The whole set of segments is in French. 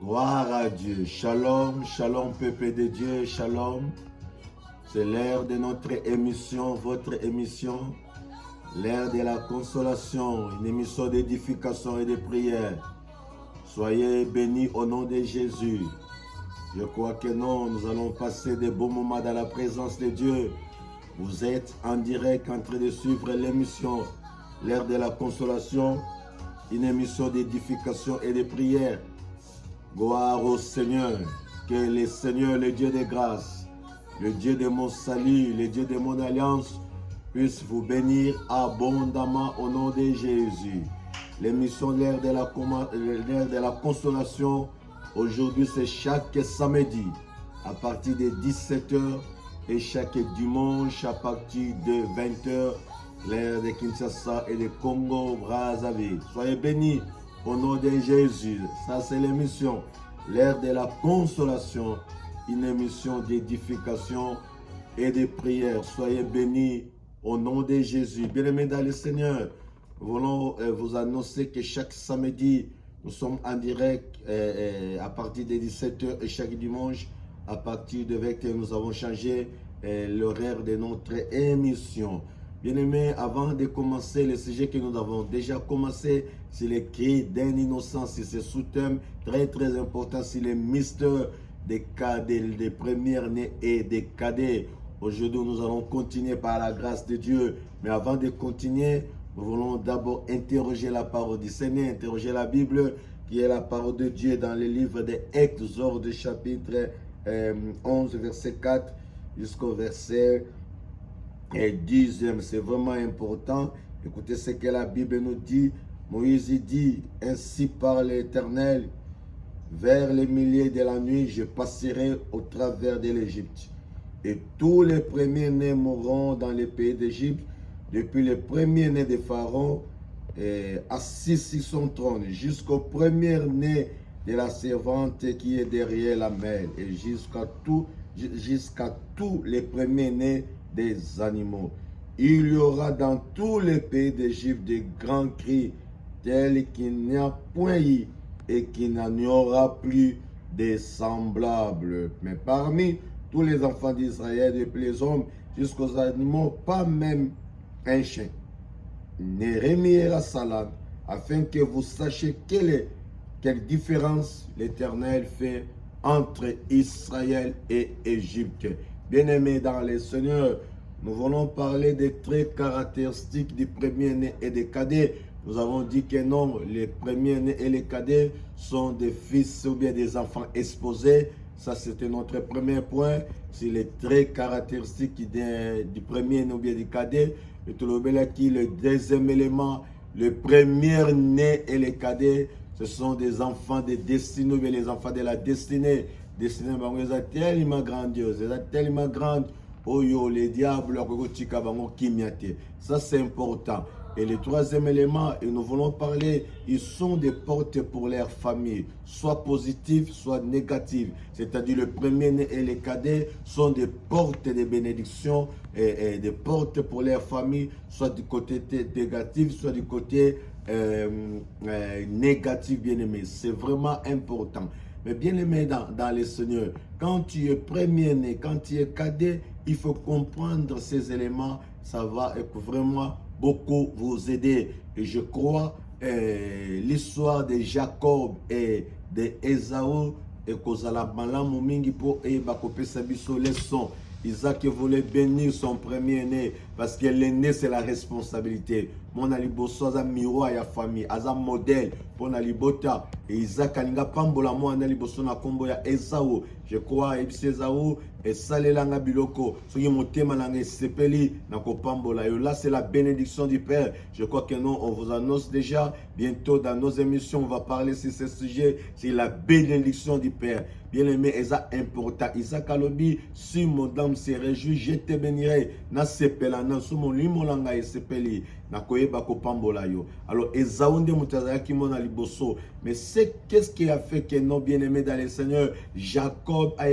Gloire à Dieu. Shalom, shalom, peuple de Dieu, shalom. C'est l'heure de notre émission, votre émission, l'heure de la consolation, une émission d'édification et de prière. Soyez bénis au nom de Jésus. Je crois que non, nous allons passer de bons moments dans la présence de Dieu. Vous êtes en direct en train de suivre l'émission, l'heure de la consolation, une émission d'édification et de prière. Gloire au Seigneur, que le Seigneur, le Dieu de grâce, le Dieu de mon salut, le Dieu de mon alliance, puisse vous bénir abondamment au nom de Jésus. L'émission l'heure de la consolation, aujourd'hui c'est chaque samedi à partir de 17h et chaque dimanche à partir de 20h, l'heure de Kinshasa et de Congo-Brazzaville. Soyez bénis au nom de Jésus. Ça c'est l'émission, l'heure de la consolation, une émission d'édification et de prière. Soyez bénis au nom de Jésus. Bien-aimés dans le Seigneur, nous voulons vous annoncer que chaque samedi, nous sommes en direct à partir de 17h et chaque dimanche à partir de 20h, nous avons changé l'horaire de notre émission. Bien-aimés, avant de commencer le sujet que nous avons déjà commencé, c'est le cri d'un innocent, c'est ce sous-thème très important, c'est le mystère des cadets, des premiers-nés et des cadets. Aujourd'hui, nous allons continuer par la grâce de Dieu. Mais avant de continuer, nous voulons d'abord interroger la parole du Seigneur, interroger la Bible, qui est la parole de Dieu dans le livre de Exode, chapitre 11, verset 4 jusqu'au verset 10e. C'est vraiment important. Écoutez ce que la Bible nous dit. Moïse dit, ainsi parle l'Éternel, vers les milliers de la nuit, je passerai au travers de l'Égypte. Et tous les premiers-nés mourront dans le pays d'Égypte, depuis le premier-né de Pharaon, assis sur son trône, jusqu'au premier-né de la servante qui est derrière la mer, et jusqu'à tous les premiers-nés des animaux. Il y aura dans tous les pays d'Égypte des grands cris, tels qu'il n'y a point eu et qu'il n'y aura plus de semblables. Mais parmi tous les enfants d'Israël, depuis les hommes jusqu'aux animaux, pas même un chien ne remuera sa langue, afin que vous sachiez quelle différence l'Éternel fait entre Israël et Égypte. Bien-aimés dans le Seigneur, nous voulons parler des traits caractéristiques du premier-né et des cadets. Nous avons dit que non, les premiers-nés et les cadets sont des fils ou bien des enfants exposés. Ça, c'était notre premier point. C'est les traits caractéristiques du premier-né ou bien du cadet. Et tout le deuxième élément, le premier-né et les cadets, ce sont des enfants de destinée ou bien les enfants de la destinée. Destinée, ils sont tellement grandiose, ils sont tellement grande. Oh yo, les diables, ça c'est important. Et le troisième élément, et nous voulons parler, ils sont des portes pour leur famille, soit positives, soit négatives. C'est-à-dire le premier-né et les cadets sont des portes de bénédiction et des portes pour leur famille, soit du côté négatif, soit du côté négatif, bien-aimé. C'est vraiment important. Mais bien aimé dans le Seigneur, quand tu es premier-né, quand tu es cadet, il faut comprendre ces éléments. Ça va vraiment beaucoup vous aider. Et je crois l'histoire de Jacob et de Esaü et kozala malamu mingi po e bakopesa biso leçon. Isaac voulait bénir son premier-né parce que l'aîné c'est la responsabilité. Mon aliboso aza miroir ya famille, aza modèle pour nalibota. Et Isaac alinga pambola mo analiboso na kombo ya Esaü. Je crois Esaü et salelanga biloko. Soki motema nanga sepeli na kopambola yo. Là c'est la bénédiction du Père. Je crois que non, on vous annonce déjà bientôt dans nos émissions, on va parler sur ce sujet, c'est la bénédiction du Père. Bien-aimé, c'est important. Isaac alobi, si mon dame se réjouit, je te bénirai. Na sepela na sumo limolanga e sepeli na koyeba ko pambola yo. Alors Esaü nde mutazaki mona liboso. Mais c'est qu'est-ce qui a fait que nos bien-aimés dans le Seigneur, Jacob a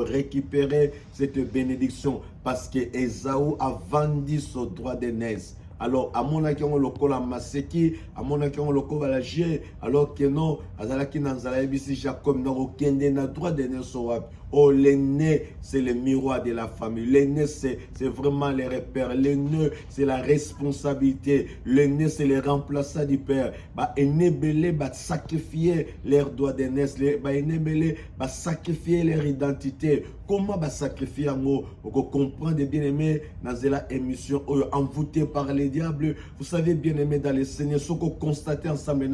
récupéré cette bénédiction parce que Esaü a vendu son droit d'aînesse alors à mon avis on lokola maseki, à mon avis on lokola la G, alors que non, azalaki nanzala ebisi Jacob na okende na droit de Nesowap. Oh, l'aîné, c'est le miroir de la famille. L'aîné, c'est vraiment les repères. L'aîné, c'est la responsabilité. L'aîné, c'est le remplaçant du père. Bah, aîné belé, bah, sacrifier leur droit d'aînesse. Bah, aîné belé, bah, sacrifier leur identité. Comment bah, sacrifier en mot? Pour comprendre bien aimé dans la émission envoûté par les diables. Vous savez bien aimé dans les Seigneurs, ce qu'on constate ensemble,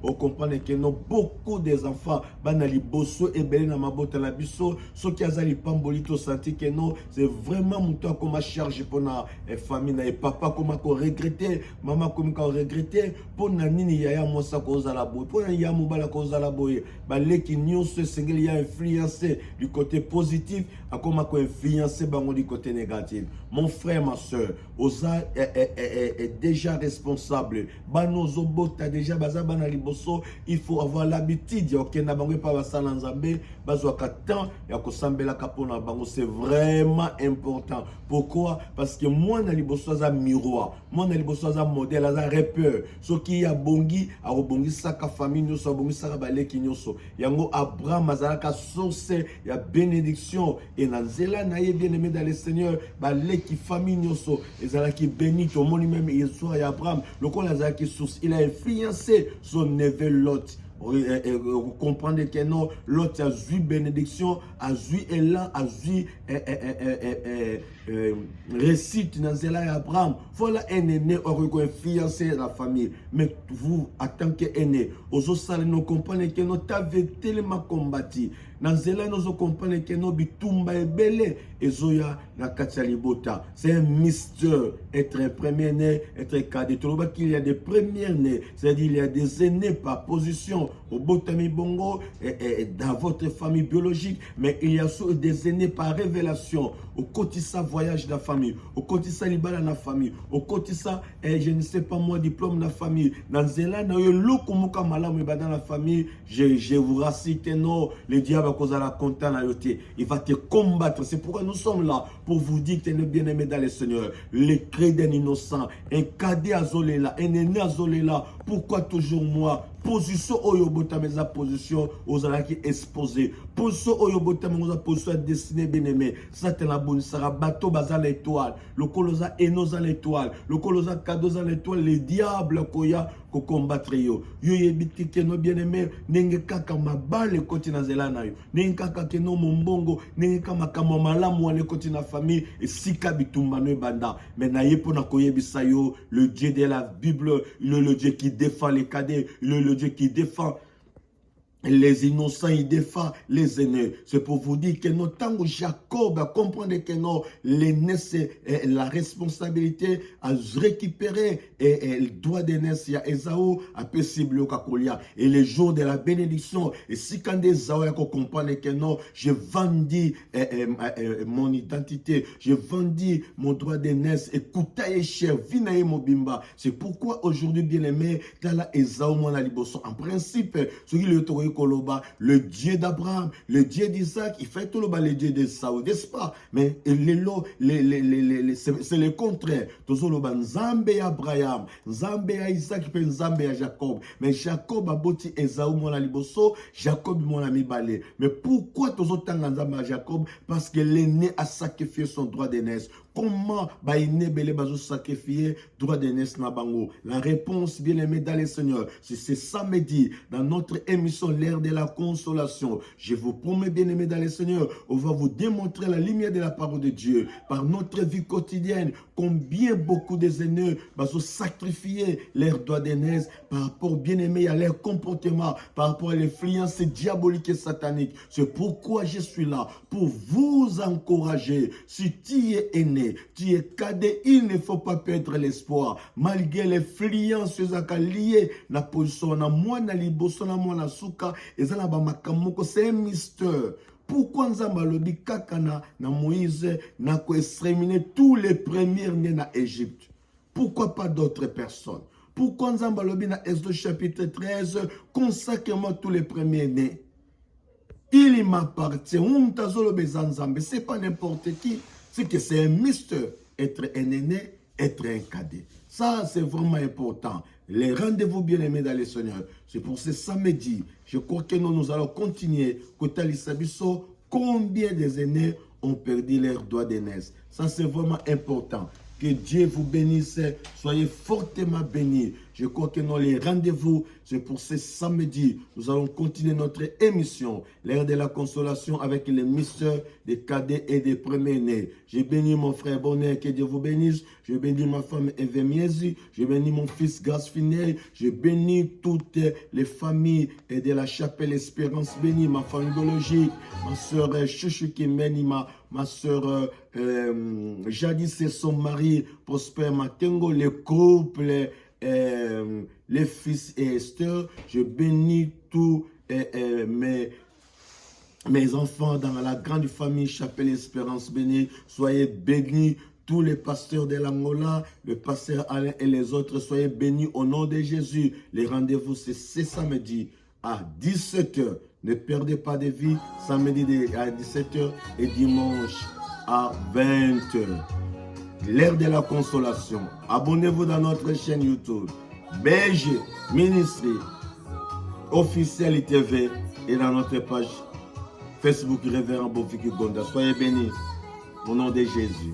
on comprend que non, beaucoup des enfants, bah, dans les bosso et belé dans ma botte la biso. Ce qui a zali pambolito senti que non, c'est vraiment mon temps comme charge pour la famille et papa comme qu'on regretté, maman comme qu'on regretté pour na nini yaya mosa koza la boy, pour na yaya mobala koza la boy, bah les qui n'y ont ce single y a influencé du côté positif, à comment qu'on influencé bango du côté négatif. Mon frère, ma soeur, Oza est déjà responsable. Banozo bota déjà baza banali bosso, il faut avoir l'habitude. Ok, na bango pa basala nzambe, bazo katan. C'est vraiment important. Pourquoi? Parce que moi, je suis un miroir. Moi, je suis un modèle, un repère. Ce qui a bongi, a bongi saka famille, nous sommes bongi saka baleki nyoso. Yango Abraham, azalaka source, il y a bénédiction. Et nanzela naye bien aimé dans le Seigneur, baleki famille nyoso. Ezalaki béni, tout le monde même, il Abraham. Le con azalaki source, il a influencé son neveu Lot. Vous comprenez que non, l'autre a vu bénédiction, a vu élan, a vu récite dans Zéla et Abraham. Voilà un aîné, on a fiancé la famille. Mais vous, en tant qu'aîné, aux autres, nous comprenez que nous avons tellement combattu. Dans Zéla, nous comprenons que nous bitumba et belé. Et Zoya, na Katsalibota. C'est un mystère. Être un premier né, être cadet. Tu vois qu'il y a des premiers nés. C'est-à-dire qu'il y a des aînés par position. Au Botami Bongo, et dans votre famille biologique. Mais il y a aussi des aînés par révélation. Au quotidien, voyage de la famille. Au quotidien, libala de la famille. Au quotidien, je ne sais pas moi, diplôme de la famille. Dans Zéla, dans la famille, je vous rassure que non, le diable, à cause de la content, il va te combattre. C'est pourquoi nous sommes là, pour vous dire que tu es bien-aimé dans le Seigneur. Les cris d'un innocent, un cadet à Zolela, un aîné à Zolela. Pourquoi toujours moi? Position Oyobota, mais la position aux alaki exposé. Position Oyobota, mais la position destinée bien-aimé. Ça, c'est la bonne. Ça bateau bazar l'étoile. Le colosa enosa l'étoile. Le colosa cadeau à l'étoile. Les diables, koya, ko combattre yo. Yo yebiti que nos bien-aimés, nenge kaka mabale koti na zelana yo. Nenge kaka ke no mombongo, nenge kama kama malamu wale koti na famille. Et sika bitumba no banda. Mais na yepo na koyebisa yo, le Dieu de la Bible, le Dieu qui défend les cadets, le Dieu qui défend les innocents, il défend les aînés. C'est pour vous dire que notre temps Jacob a compris que non, l'aîné c'est la responsabilité à récupérer et le droit d'aîné il y a Esaü à possible au Kakolia et les jours de la bénédiction. Et si quand Esaü a compris que non, je vendis mon identité, je vendis mon droit d'aînesse, écoutez cher, vinaï mobimba. C'est pourquoi aujourd'hui bien aimé, dans la Esaü mon aliboso en principe, ce qui le le Dieu d'Abraham, le Dieu d'Isaac, il fait tout le Dieu d'Esaü, n'est-ce pas? Mais c'est le contraire. Toujours le Nzambe Abraham, Nzambe Isaac, Nzambe Jacob. Mais Jacob a boti Esaü mon aliboso, Jacob mon ami balé. Mais pourquoi toujours tant Nzambe Jacob? Parce que l'aîné a sacrifié son droit d'aînesse. Comment baïné belé bazo sacrifier droit d'aînesse na bango? La réponse, bien aimé dans les Seigneurs, c'est samedi dans notre émission L'ère de la consolation. Je vous promets, bien aimé dans les Seigneurs, on va vous démontrer la lumière de la parole de Dieu par notre vie quotidienne. Combien beaucoup des aînés bazo sacrifier leur droit d'aînesse par rapport, bien aimé, à leur comportement, par rapport à l'influence diabolique et satanique. C'est pourquoi je suis là pour vous encourager. Si tu es aîné, tu es cadet, il ne faut pas perdre l'espoir. Malgré les influences liées na position na moi na liboso na moi na suka ezala ba makamoko, c'est un mystère. Pourquoi Nzamba lobi kaka na Moïse na ko exterminer tous les premiers nés na Égypte? Pourquoi pas d'autres personnes? Pourquoi Nzamba lobi na Exode chapitre 13 consacre-moi tous les premiers nés? Il m'appartient. C'est pas n'importe qui. C'est que c'est un mystère. Être un aîné, être un cadet. Ça, c'est vraiment important. Les rendez-vous bien-aimés dans le Seigneur. C'est pour ce samedi, je crois que nous allons continuer. Côté Lissabiso, combien des aînés ont perdu leur droit d'aînesse? Ça, c'est vraiment important. Que Dieu vous bénisse. Soyez fortement bénis. Je crois que dans les rendez-vous, c'est pour ce samedi. Nous allons continuer notre émission, l'ère de la consolation avec les mystères des cadets et des premiers-nés. Je bénis mon frère Bonnet, que Dieu vous bénisse. Je bénis ma femme Eve Miezi. Je bénis mon fils Grace Finel. Je bénis toutes les familles et de la chapelle Espérance bénie, ma famille biologique, ma soeur Chouchou Kimeni, ma soeur Jadis et son mari Prosper Matengo, le couple, les fils et Esther. Je bénis tous mes enfants dans la grande famille Chapelle Espérance bénie. Soyez bénis. Tous les pasteurs de l'Angola, le pasteur Alain et les autres, soyez bénis au nom de Jésus. Les rendez-vous, c'est ce samedi à 17 h. Ne perdez pas de vie, samedi à 17 h et dimanche à 20 h. L'ère de la consolation. Abonnez-vous dans notre chaîne YouTube. BG Ministry officiel TV et dans notre page Facebook Révérend Bofiki Gonda. Soyez bénis au nom de Jésus.